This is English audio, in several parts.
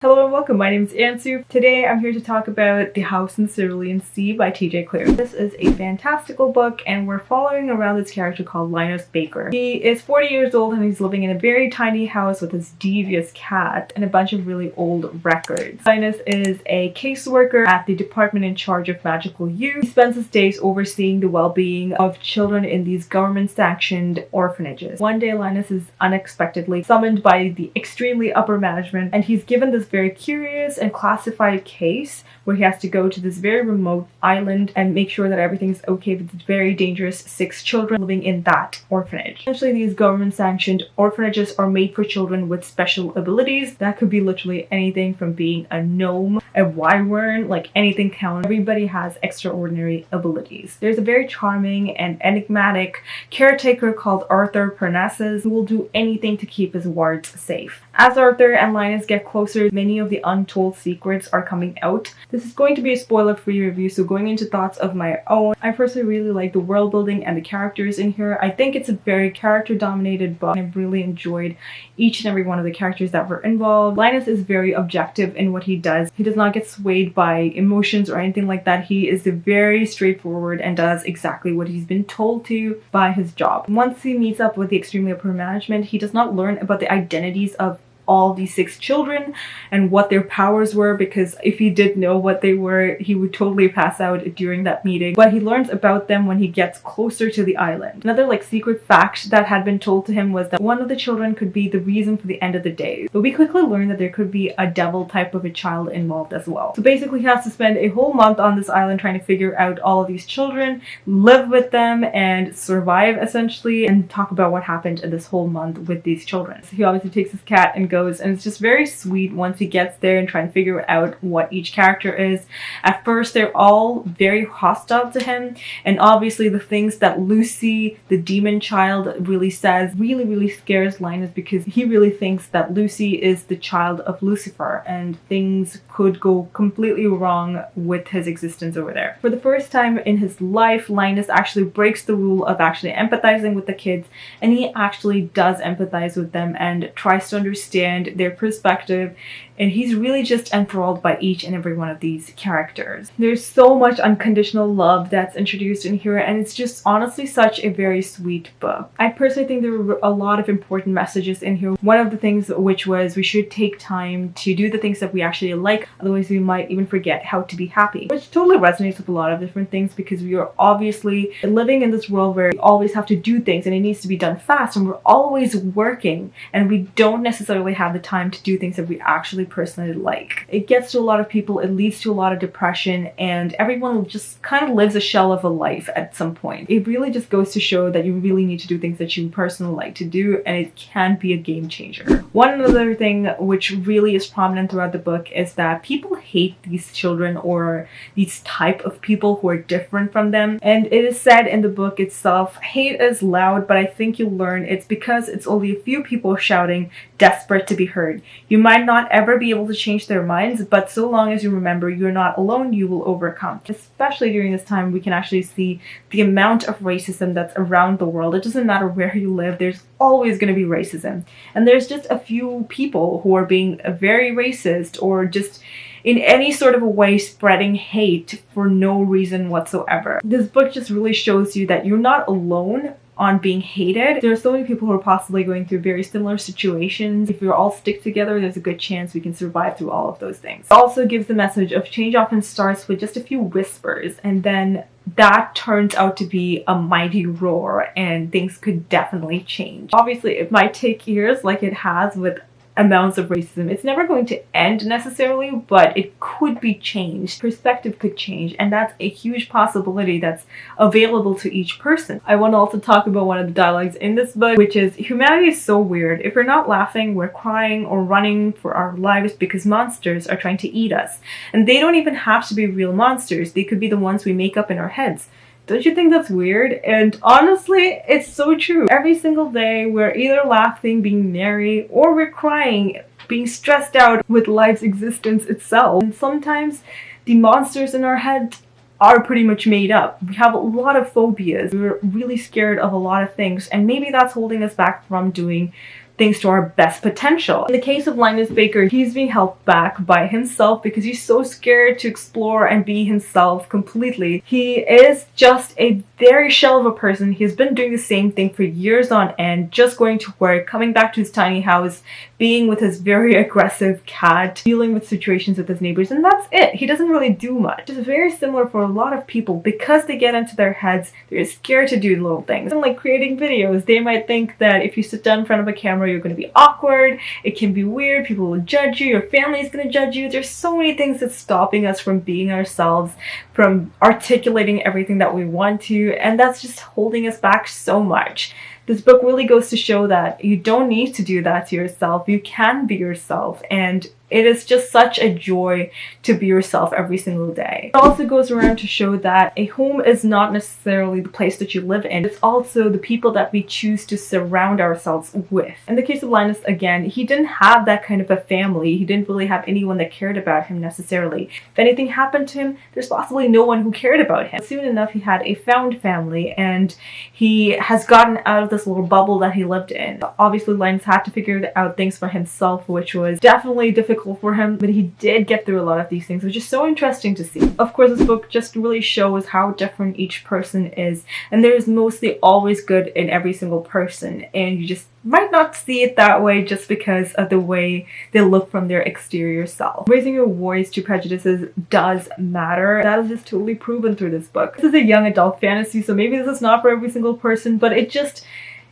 Hello and welcome, my name is Ansu. Today I'm here to talk about The House in the Cerulean Sea by Klune. This is a fantastical book and we're following around this character called Linus Baker. He is 40 years old and he's living in a very tiny house with his devious cat and a bunch of really old records. Linus is a caseworker at the department in charge of magical youth. He spends his days overseeing the well-being of children in these government-sanctioned orphanages. One day Linus is unexpectedly summoned by the extremely upper management and he's given this very curious and classified case where he has to go to this very remote island and make sure that everything's okay with the very dangerous 6 children living in that orphanage. Essentially, these government-sanctioned orphanages are made for children with special abilities. That could be literally anything from being a gnome, a wyvern, like anything counts. Everybody has extraordinary abilities. There's a very charming and enigmatic caretaker called Arthur Parnassus who will do anything to keep his wards safe. As Arthur and Linus get closer, many of the untold secrets are coming out. This is going to be a spoiler-free review, so going into thoughts of my own, I personally really like the world building and the characters in here. I think it's a very character-dominated book. I've really enjoyed each and every one of the characters that were involved. Linus is very objective in what he does. He does not get swayed by emotions or anything like that. He is very straightforward and does exactly what he's been told to by his job. Once he meets up with the extremely upper management, he does not learn about the identities of all these 6 children and what their powers were, because if he did know what they were, he would totally pass out during that meeting. But he learns about them when he gets closer to the island. Another secret fact that had been told to him was that one of the children could be the reason for the end of the day. But we quickly learned that there could be a devil type of a child involved as well. So basically he has to spend a whole month on this island trying to figure out all of these children, live with them, and survive essentially, and talk about what happened in this whole month with these children. So he obviously takes his cat and goes, and it's just very sweet once he gets there and trying to figure out what each character is. At first they're all very hostile to him, and obviously the things that Lucy, the demon child, really says really scares Linus, because he really thinks that Lucy is the child of Lucifer and things could go completely wrong with his existence over there. For the first time in his life, Linus actually breaks the rule of actually empathizing with the kids, and he actually does empathize with them and tries to understand their perspective, and he's really just enthralled by each and every one of these characters. There's so much unconditional love that's introduced in here, and it's just honestly such a very sweet book. I personally think there were a lot of important messages in here. One of the things which was we should take time to do the things that we actually like, otherwise we might even forget how to be happy, which totally resonates with a lot of different things, because we are obviously living in this world where we always have to do things and it needs to be done fast, and we're always working and we don't necessarily have the time to do things that we actually personally like. It gets to a lot of people, it leads to a lot of depression, and everyone just kind of lives a shell of a life at some point. It really just goes to show that you really need to do things that you personally like to do, and it can be a game changer. One other thing which really is prominent throughout the book is that people hate these children or these type of people who are different from them, and it is said in the book itself, hate is loud, but I think you'll learn it's because it's only a few people shouting, desperate to be heard. You might not ever be able to change their minds, but so long as you remember you're not alone, you will overcome. Especially during this time, we can actually see the amount of racism that's around the world. It doesn't matter where you live, there's always going to be racism. And there's just a few people who are being very racist or just in any sort of a way spreading hate for no reason whatsoever. This book just really shows you that you're not alone on being hated. There are so many people who are possibly going through very similar situations. If we all stick together, there's a good chance we can survive through all of those things. It also gives the message of change often starts with just a few whispers, and then that turns out to be a mighty roar, and things could definitely change. Obviously, it might take years like it has with amounts of racism. It's never going to end necessarily, but it could be changed. Perspective could change, and that's a huge possibility that's available to each person. I want to also talk about one of the dialogues in this book, which is humanity is so weird. If we're not laughing, we're crying or running for our lives because monsters are trying to eat us. And they don't even have to be real monsters. They could be the ones we make up in our heads. Don't you think that's weird? And honestly, it's so true. Every single day, we're either laughing, being merry, or we're crying, being stressed out with life's existence itself. And sometimes the monsters in our head are pretty much made up. We have a lot of phobias. We're really scared of a lot of things, and maybe that's holding us back from doing things to our best potential. In the case of Linus Baker, he's being held back by himself because he's so scared to explore and be himself completely. He is just a very shell of a person. He's been doing the same thing for years on end, just going to work, coming back to his tiny house, being with his very aggressive cat, dealing with situations with his neighbors, and that's it. He doesn't really do much. It's very similar for a lot of people because they get into their heads, they're scared to do little things. And like creating videos, they might think that if you sit down in front of a camera, you're going to be awkward, it can be weird, people will judge you, your family is going to judge you. There's so many things that's stopping us from being ourselves, from articulating everything that we want to, and that's just holding us back so much. This book really goes to show that you don't need to do that to yourself. You can be yourself, and it is just such a joy to be yourself every single day. It also goes around to show that a home is not necessarily the place that you live in. It's also the people that we choose to surround ourselves with. In the case of Linus, again, he didn't have that kind of a family. He didn't really have anyone that cared about him necessarily. If anything happened to him, there's possibly no one who cared about him. Soon enough, he had a found family, and he has gotten out of this little bubble that he lived in. Obviously, Linus had to figure out things for himself, which was definitely difficult for him, but he did get through a lot of these things, which is so interesting to see. Of course, this book just really shows how different each person is, and there is mostly always good in every single person, and you just might not see it that way just because of the way they look from their exterior self. Raising your voice to prejudices does matter. That is just totally proven through this book. This is a young adult fantasy, so maybe this is not for every single person, but it just,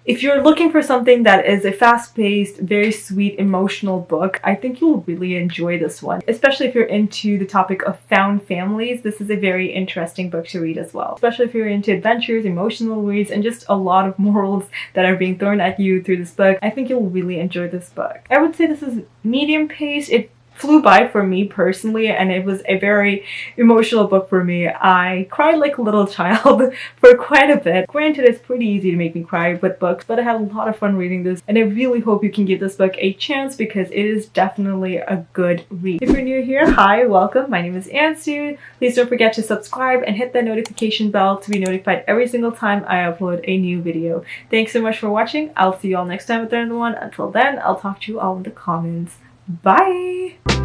if you're looking for something that is a fast-paced, very sweet, emotional book, I think you'll really enjoy this one. Especially if you're into the topic of found families, this is a very interesting book to read as well. Especially if you're into adventures, emotional reads, and just a lot of morals that are being thrown at you through this book, I think you'll really enjoy this book. I would say this is medium paced. It flew by for me personally, and it was a very emotional book for me. I cried like a little child for quite a bit. Granted, it's pretty easy to make me cry with books, but I had a lot of fun reading this, and I really hope you can give this book a chance because it is definitely a good read. If you're new here, hi, welcome. My name is Ansu. Please don't forget to subscribe and hit that notification bell to be notified every single time I upload a new video. Thanks so much for watching. I'll see you all next time with another one. Until then, I'll talk to you all in the comments. Bye!